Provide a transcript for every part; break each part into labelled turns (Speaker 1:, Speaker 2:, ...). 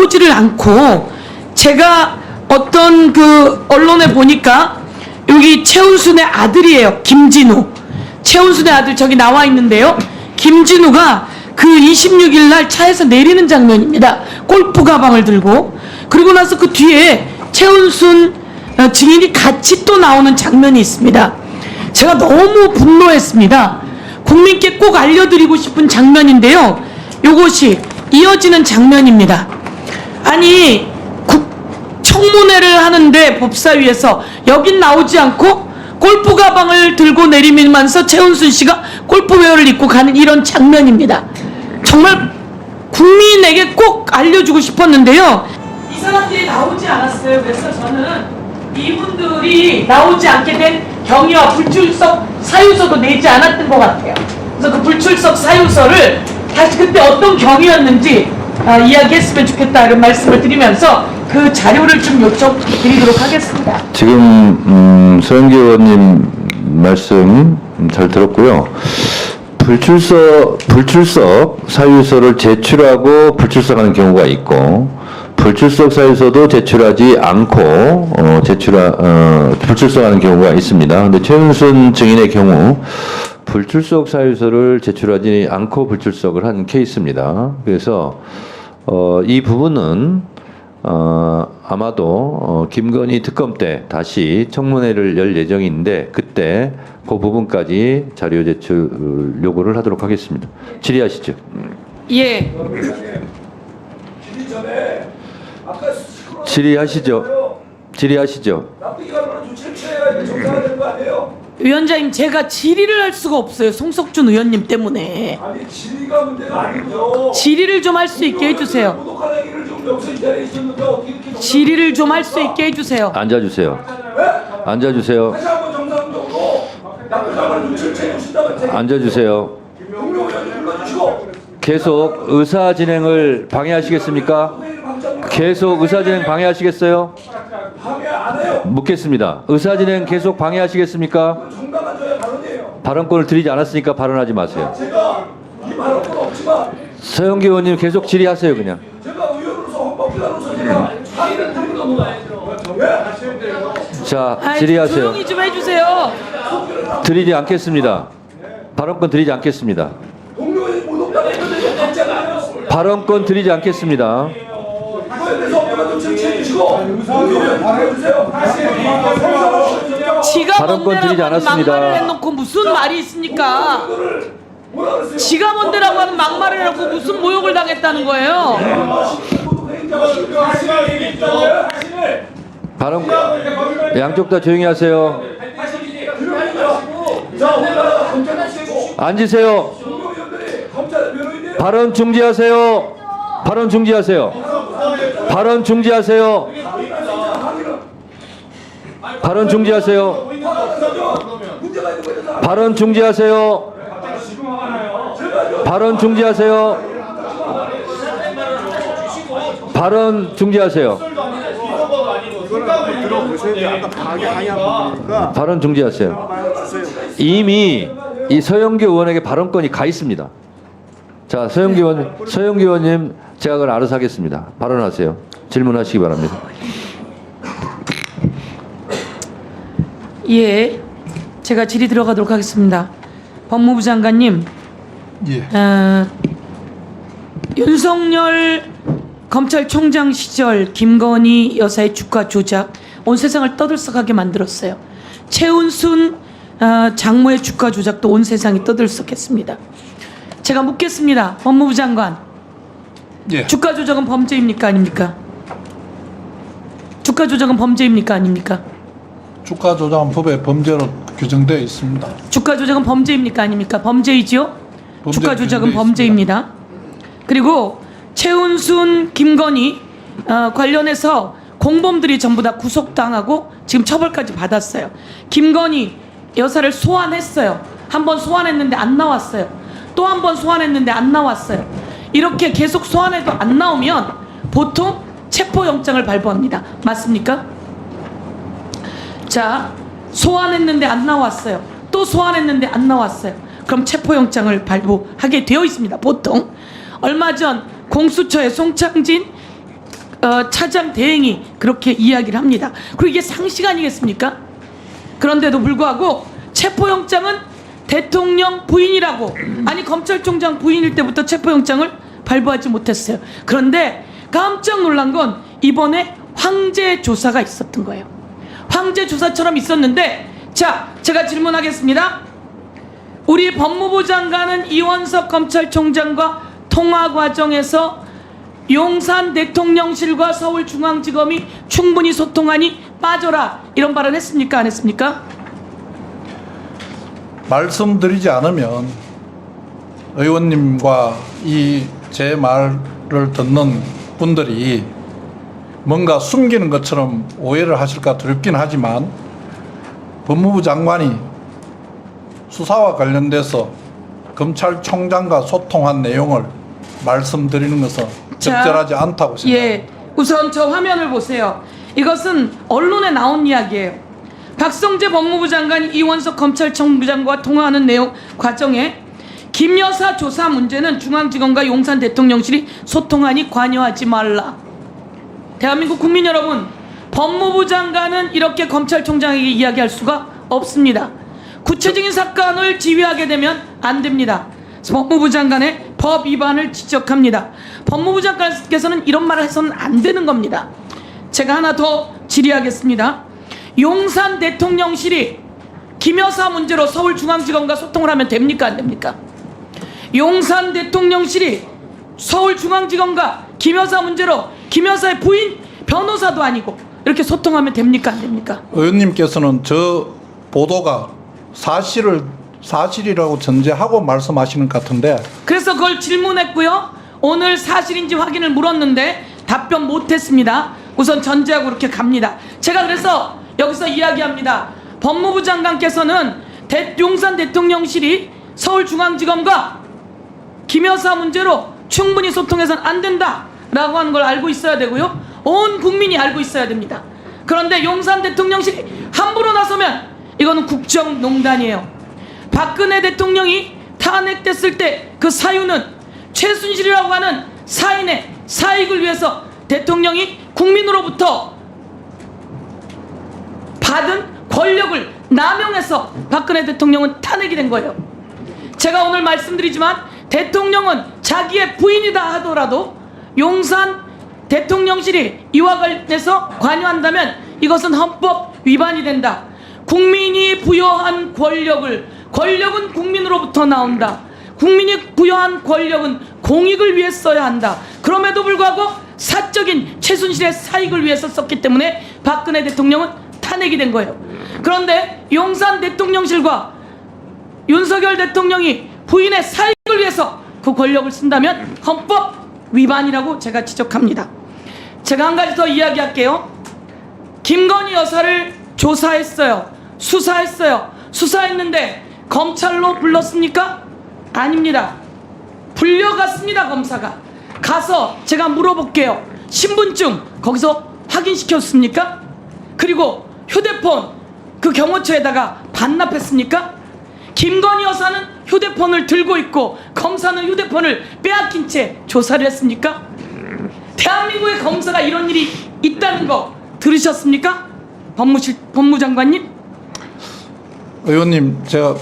Speaker 1: 나오지를 않고, 제가 어떤 그 언론에 보니까 여기 최은순의 아들이에요. 김진우. 최은순의 아들 저기 나와 있는데요. 김진우가 그 26일 날 차에서 내리는 장면입니다. 골프 가방을 들고. 그리고 나서 그 뒤에 최은순 증인이 같이 또 나오는 장면이 있습니다. 제가 너무 분노했습니다. 국민께 꼭 알려드리고 싶은 장면인데요. 요것이 이어지는 장면입니다. 아니, 청문회를 하는데 법사위에서 여긴 나오지 않고 골프 가방을 들고 내리면서 최은순 씨가 골프웨어를 입고 가는 이런 장면입니다. 정말 국민에게 꼭 알려주고 싶었는데요. 이 사람들이 나오지 않았어요. 그래서 저는 이분들이 나오지 않게 된 경위와 불출석 사유서도 내지 않았던 것 같아요. 그래서 그 불출석 사유서를 다시 그때 어떤 경위였는지 이야기했으면 좋겠다 이런 말씀을 드리면서 그 자료를 좀 요청드리도록 하겠습니다.
Speaker 2: 지금 서영기 의원님 말씀 잘 들었고요. 불출석 사유서를 제출하고 불출석하는 경우가 있고, 불출석 사유서도 제출하지 않고 불출석하는 경우가 있습니다. 근데 최은순 증인의 경우 불출석 사유서를 제출하지 않고 불출석을 한 케이스입니다. 그래서 이 부분은 아마도 김건희 특검 때 다시 청문회를 열 예정인데 그때 그 부분까지 자료 제출 요구를 하도록 하겠습니다. 질의하시죠.
Speaker 1: 예.
Speaker 2: 질의하시죠. 질의하시죠.
Speaker 1: 위원장님, 제가 질의를 할 수가 없어요. 송석준 의원님 때문에.
Speaker 3: 아니, 질의가 문제가 아니고요.
Speaker 1: 질의를 좀 할 수 있게 해주세요.
Speaker 3: 모독한 행위를 좀 여기서 이 자리에 있었는데 어떻게 이렇게
Speaker 1: 질의를 좀 할 수 있게 해주세요.
Speaker 2: 앉아주세요. 앉아주세요.
Speaker 3: 다시 한번 정상적으로 나쁘다고 눈치를 채주신다면 제가
Speaker 2: 앉아주세요.
Speaker 3: 동료 의원님 불러주시고
Speaker 2: 계속 의사 진행을 방해하시겠습니까? 계속 의사 진행 방해하시겠어요?
Speaker 3: 방해 안 해요.
Speaker 2: 묻겠습니다. 의사 진행 계속 방해하시겠습니까?
Speaker 3: 정당한 저의 발언이에요.
Speaker 2: 발언권을 드리지 않았으니까 발언하지 마세요.
Speaker 3: 제가 이 발언권 없지만
Speaker 2: 서영기 의원님 계속 질의하세요. 그냥.
Speaker 3: 제가 의원으로서 헌법기관으로서 제가 항의를 드리는 겁니다.
Speaker 2: 자,
Speaker 1: 아이,
Speaker 2: 질의하세요.
Speaker 1: 조용히 좀 해주세요.
Speaker 2: 드리지 않겠습니다. 발언권 드리지 않겠습니다.
Speaker 3: 동료 의원님 모독당했는데 답장을
Speaker 2: 발언권 드리지 않겠습니다.
Speaker 3: 이거에 대해서 헌법에 눈치를 채주시고 동료 의원님 발언해주세요.
Speaker 1: 지가
Speaker 2: 발언권 드리지
Speaker 1: 뭔데라고 하는
Speaker 2: 않았습니다.
Speaker 1: 막말을 해놓고 무슨 말이 있습니까? 지가 뭔데라고 하는 막말을 해놓고 무슨 모욕을 당했다는 거예요?
Speaker 2: 발언 양쪽 다 조용히 하세요. 앉으세요. 발언 중지하세요. 발언 중지하세요. 발언 중지하세요. 발언 중지하세요. 발언 중지하세요. 발언 중지하세요. 발언 중지하세요. 발언 중지하세요. 이미 이 서영기 의원에게 발언권이 가 있습니다. 자, 서영기 의원님, 제가 그걸 알아서 하겠습니다. 발언하세요. 질문하시기 바랍니다.
Speaker 1: 예, 제가 질의 들어가도록 하겠습니다. 법무부 장관님, 윤석열 검찰총장 시절 김건희 여사의 주가 조작 온 세상을 떠들썩하게 만들었어요. 최은순 장모의 주가 조작도 온 세상이 떠들썩했습니다. 제가 묻겠습니다. 법무부 장관, 주가 조작은 범죄입니까 아닙니까? 주가 조작은 범죄입니까 아닙니까?
Speaker 4: 주가 조작은 법에 범죄로 규정되어 있습니다.
Speaker 1: 주가 조작은 범죄입니까 아닙니까? 범죄이지요? 주가 조작은 범죄입니다. 그리고 최은순, 김건희 관련해서 공범들이 전부 다 구속당하고 지금 처벌까지 받았어요. 김건희 여사를 소환했어요. 한 번 소환했는데 안 나왔어요. 또 한 번 소환했는데 안 나왔어요. 이렇게 계속 소환해도 안 나오면 보통 체포영장을 발부합니다. 맞습니까? 자, 소환했는데 안 나왔어요. 또 소환했는데 안 나왔어요. 그럼 체포영장을 발부하게 되어 있습니다. 보통. 얼마 전 공수처의 송창진 차장 대행이 그렇게 이야기를 합니다. 그리고 이게 상식 아니겠습니까? 그런데도 불구하고 체포영장은 대통령 부인이라고, 아니 검찰총장 부인일 때부터 체포영장을 발부하지 못했어요. 그런데 깜짝 놀란 건 이번에 황제 조사가 있었던 거예요. 황제 조사처럼 있었는데, 자, 제가 질문하겠습니다. 우리 법무부 장관은 이원석 검찰총장과 통화 과정에서 용산 대통령실과 서울중앙지검이 충분히 소통하니 빠져라, 이런 발언 했습니까? 안 했습니까?
Speaker 4: 말씀드리지 않으면 의원님과 이 제 말을 듣는 분들이 뭔가 숨기는 것처럼 오해를 하실까 두렵긴 하지만, 법무부 장관이 수사와 관련돼서 검찰총장과 소통한 내용을 말씀드리는 것은 적절하지 않다고 생각합니다.
Speaker 1: 예, 우선 저 화면을 보세요. 이것은 언론에 나온 이야기예요. 박성재 법무부 장관이 이원석 검찰총장과 통화하는 내용 과정에 김 여사 조사 문제는 중앙지검과 용산 대통령실이 소통하니 관여하지 말라. 대한민국 국민 여러분, 법무부 장관은 이렇게 검찰총장에게 이야기할 수가 없습니다. 구체적인 사건을 지휘하게 되면 안 됩니다. 법무부 장관의 법 위반을 지적합니다. 법무부 장관께서는 이런 말을 해서는 안 되는 겁니다. 제가 하나 더 질의하겠습니다. 용산 대통령실이 김 여사 문제로 서울중앙지검과 소통을 하면 됩니까? 안 됩니까? 용산 대통령실이 서울중앙지검과 김 여사 문제로 김 여사의 부인 변호사도 아니고 이렇게 소통하면 됩니까? 안 됩니까?
Speaker 4: 의원님께서는 저 보도가 사실이라고 전제하고 말씀하시는 것 같은데,
Speaker 1: 그래서 그걸 질문했고요. 오늘 사실인지 확인을 물었는데 답변 못했습니다. 우선 전제하고 이렇게 갑니다. 제가 그래서 여기서 이야기합니다. 법무부 장관께서는 용산 대통령실이 서울중앙지검과 김 여사 문제로 충분히 소통해서는 안 된다라고 하는 걸 알고 있어야 되고요. 온 국민이 알고 있어야 됩니다. 그런데 용산 대통령실이 함부로 나서면 이거는 국정농단이에요. 박근혜 대통령이 탄핵됐을 때 그 사유는 최순실이라고 하는 사인의 사익을 위해서 대통령이 국민으로부터 받은 권력을 남용해서 박근혜 대통령은 탄핵이 된 거예요. 제가 오늘 말씀드리지만 대통령은 자기의 부인이다 하더라도 용산 대통령실이 이와 관련해서 관여한다면 이것은 헌법 위반이 된다. 국민이 부여한 권력은 국민으로부터 나온다. 국민이 부여한 권력은 공익을 위해 써야 한다. 그럼에도 불구하고 사적인 최순실의 사익을 위해서 썼기 때문에 박근혜 대통령은 탄핵이 된 거예요. 그런데 용산 대통령실과 윤석열 대통령이 부인의 사익을 위해서 그 권력을 쓴다면 헌법 위반이라고 제가 지적합니다. 제가 한 가지 더 이야기할게요. 김건희 여사를 조사했어요. 수사했어요. 수사했는데 검찰로 불렀습니까? 아닙니다. 불려갔습니다. 검사가 가서 제가 물어볼게요. 신분증 거기서 확인시켰습니까? 그리고 휴대폰 그 경호처에다가 반납했습니까? 김건희 여사는 휴대폰을 들고 있고 검사는 휴대폰을 빼앗긴 채 조사를 했습니까? 대한민국의 검사가 이런 일이 있다는 거 들으셨습니까? 법무장관님?
Speaker 4: 의원님, 제가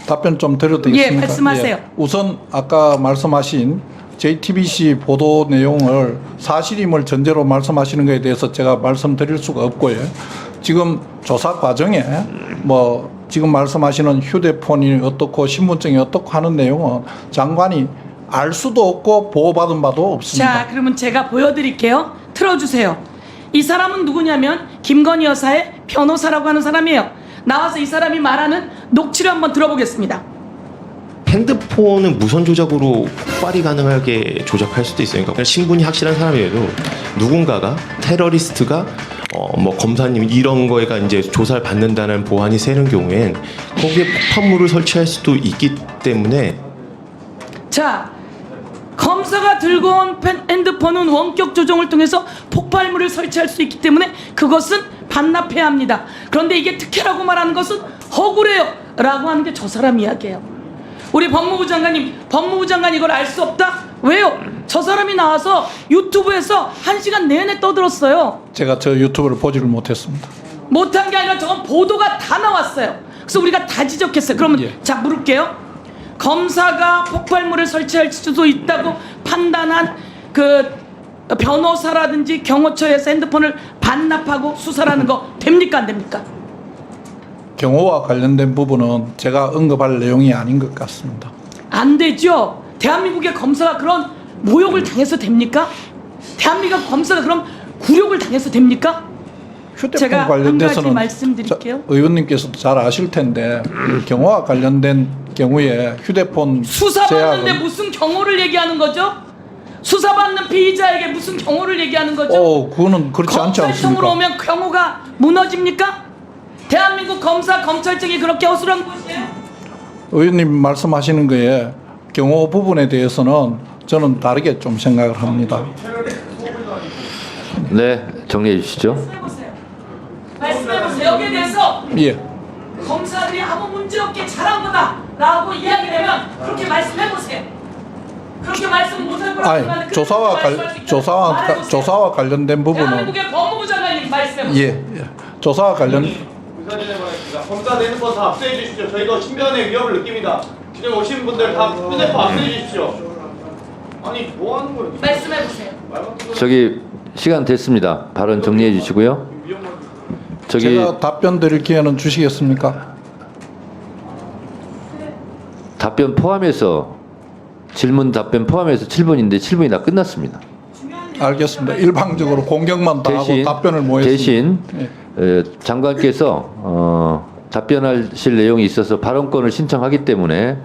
Speaker 4: 답변 좀 드려도 되겠습니까?
Speaker 1: 예, 말씀하세요.
Speaker 4: 예. 우선 아까 말씀하신 JTBC 보도 내용을 사실임을 전제로 말씀하시는 것에 대해서 제가 말씀드릴 수가 없고요. 지금 조사 과정에 뭐 지금 말씀하시는 휴대폰이 어떻고 신분증이 어떻고 하는 내용은 장관이 알 수도 없고 보고받은 바도 없습니다.
Speaker 1: 자, 그러면 제가 보여드릴게요. 틀어주세요. 이 사람은 누구냐면 김건희 여사의 변호사라고 하는 사람이에요. 나와서 이 사람이 말하는 녹취를 한번 들어보겠습니다.
Speaker 5: 핸드폰은 무선 조작으로 폭발이 가능하게 조작할 수도 있어요. 그러니까 신분이 확실한 사람이라도 누군가가 테러리스트가 뭐 검사님 이런 거에가 이제 조사를 받는다는 보안이 새는 경우엔 거기에 폭탄물을 설치할 수도 있기 때문에.
Speaker 1: 자, 검사가 들고 온 핸드폰은 원격 조정을 통해서 폭발물을 설치할 수 있기 때문에 그것은 반납해야 합니다. 그런데 이게 특혜라고 말하는 것은 허구래요 라고 하는 게 저 사람 이야기예요. 우리 법무부 장관님, 법무부 장관이 이걸 알 수 없다? 왜요? 저 사람이 나와서 유튜브에서 1시간 내내 떠들었어요.
Speaker 4: 제가 저 유튜브를 보지를 못했습니다.
Speaker 1: 못한 게 아니라 저건 보도가 다 나왔어요. 그래서 우리가 다 지적했어요. 그러면
Speaker 4: 예.
Speaker 1: 자 물을게요. 검사가 폭발물을 설치할 수도 있다고 판단한 그 변호사라든지 경호처에서 핸드폰을 반납하고 수사를 하는 거 됩니까 안 됩니까?
Speaker 4: 경호와 관련된 부분은 제가 언급할 내용이 아닌 것 같습니다.
Speaker 1: 안 되죠. 대한민국의 검사가 그런 모욕을 당해서 됩니까? 대한민국 검사가 그럼 굴욕을 당해서 됩니까?
Speaker 4: 휴대폰
Speaker 1: 제가 한
Speaker 4: 관련돼서는
Speaker 1: 가지 말씀드릴게요.
Speaker 4: 의원님께서도 잘 아실 텐데 경호와 관련된 경우에 휴대폰
Speaker 1: 수사받는데
Speaker 4: 제약은-
Speaker 1: 무슨 경호를 얘기하는 거죠? 수사받는 피의자에게 무슨 경호를 얘기하는 거죠?
Speaker 4: 그거는 그렇지 않지
Speaker 1: 검찰청으로
Speaker 4: 않습니까?
Speaker 1: 오면 경호가 무너집니까? 대한민국 검사 검찰청이 그렇게 허술한 곳이에요?
Speaker 4: 의원님 말씀하시는 거에 경호 부분에 대해서는 저는 다르게 좀 생각을 합니다.
Speaker 2: 네, 정리해 주시죠.
Speaker 1: 말씀해보세요. 말씀해보세요. 여기에 대해서
Speaker 4: 예.
Speaker 1: 검사들이 아무 문제 없게 잘한 거다라고 이야기되면 그렇게 말씀해보세요. 그렇게 말씀 못할 거라고
Speaker 4: 아니,
Speaker 1: 생각하는데 말씀할 수 있다면 말해보세요.
Speaker 4: 조사와 관련된 부분은
Speaker 1: 대한민국의 법무부 장관님 말씀해보세요.
Speaker 4: 예. 조사와 관련
Speaker 6: 검사 내는 다 압수해 주십시오. 저희도 신변의 위협을 느낍니다. 지금 오신 분들 다 휴대폰 압수해 주십시오. 아니 뭐 하는 거예요?
Speaker 1: 말씀해보세요.
Speaker 2: 저기 시간 됐습니다. 발언 정리해 주시고요. 저기
Speaker 4: 제가 답변 드릴 기회는 주시겠습니까?
Speaker 2: 답변 포함해서 질문 답변 포함해서 7분인데 7분이 다 끝났습니다.
Speaker 4: 알겠습니다. 일방적으로 공격만 다 하고
Speaker 2: 대신
Speaker 4: 답변을 뭐 했습니다.
Speaker 2: 대신 장관께서 답변하실 내용이 있어서 발언권을 신청하기 때문에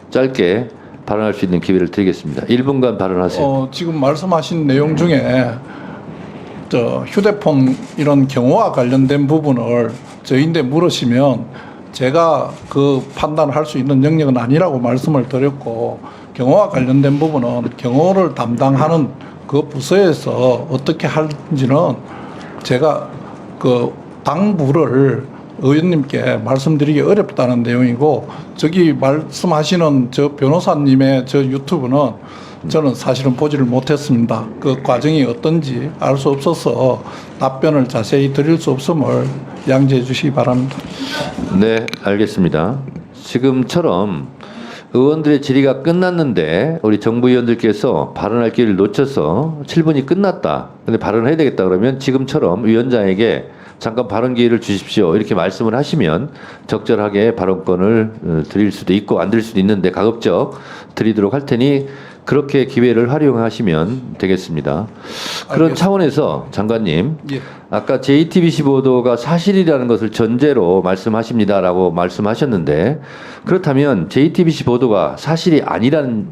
Speaker 2: 짧게 발언할 수 있는 기회를 드리겠습니다. 1분간 발언하세요.
Speaker 4: 지금 말씀하신 내용 중에 저 휴대폰 이런 경호와 관련된 부분을 저희인데 물으시면 제가 그 판단을 할 수 있는 영역은 아니라고 말씀을 드렸고 경호와 관련된 부분은 경호를 담당하는 그 부서에서 어떻게 하는지는 제가 그 당부를 의원님께 말씀드리기 어렵다는 내용이고 저기 말씀하시는 저 변호사님의 저 유튜브는 저는 사실은 보지를 못했습니다. 그 과정이 어떤지 알 수 없어서 답변을 자세히 드릴 수 없음을 양지해 주시기 바랍니다.
Speaker 2: 네, 알겠습니다. 지금처럼 의원들의 질의가 끝났는데 우리 정부 위원들께서 발언할 기회를 놓쳐서 7분이 끝났다. 근데 발언을 해야 되겠다 그러면 지금처럼 위원장에게 잠깐 발언 기회를 주십시오. 이렇게 말씀을 하시면 적절하게 발언권을 드릴 수도 있고 안 드릴 수도 있는데 가급적 드리도록 할 테니 그렇게 기회를 활용하시면 되겠습니다. 그런
Speaker 4: 알겠습니다.
Speaker 2: 차원에서 장관님,
Speaker 4: 예.
Speaker 2: 아까 JTBC 보도가 사실이라는 것을 전제로 말씀하십니다라고 말씀하셨는데 그렇다면 JTBC 보도가 사실이 아니라는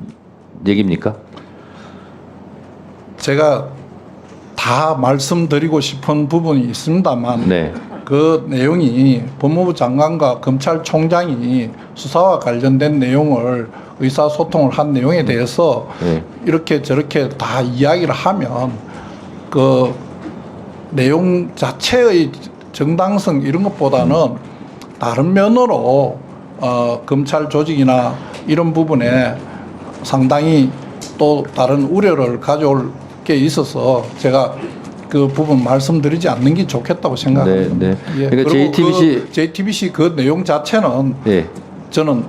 Speaker 2: 얘기입니까?
Speaker 4: 제가 다 말씀드리고 싶은 부분이 있습니다만
Speaker 2: 네.
Speaker 4: 그 내용이 법무부 장관과 검찰총장이 수사와 관련된 내용을 의사소통을 한 내용에 대해서
Speaker 2: 네.
Speaker 4: 이렇게 저렇게 다 이야기를 하면 그 내용 자체의 정당성 이런 것보다는 다른 면으로 검찰 조직이나 이런 부분에 상당히 또 다른 우려를 가져올 게 있어서 제가 그 부분 말씀드리지 않는 게 좋겠다고 생각합니다.
Speaker 2: 네, 네.
Speaker 4: 예,
Speaker 2: 그러니까
Speaker 4: 그리고
Speaker 2: JTBC
Speaker 4: JTBC 그 내용 자체는
Speaker 2: 예.
Speaker 4: 저는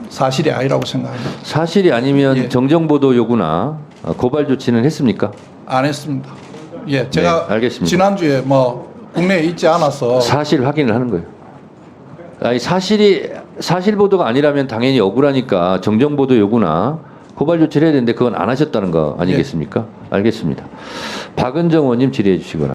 Speaker 4: 사실이 아니라고 생각합니다.
Speaker 2: 사실이 아니면
Speaker 4: 예.
Speaker 2: 정정보도 요구나 고발 조치는 했습니까?
Speaker 4: 안 했습니다. 예, 제가
Speaker 2: 네, 알겠습니다.
Speaker 4: 지난주에 뭐 국내에 있지 않아서
Speaker 2: 사실 확인을 하는 거예요. 아니 사실 보도가 아니라면 당연히 억울하니까 정정보도 요구나 고발 조치를 해야 되는데 그건 안 하셨다는 거 아니겠습니까? 알겠습니다. 박은정 의원님 질의해 주시거나.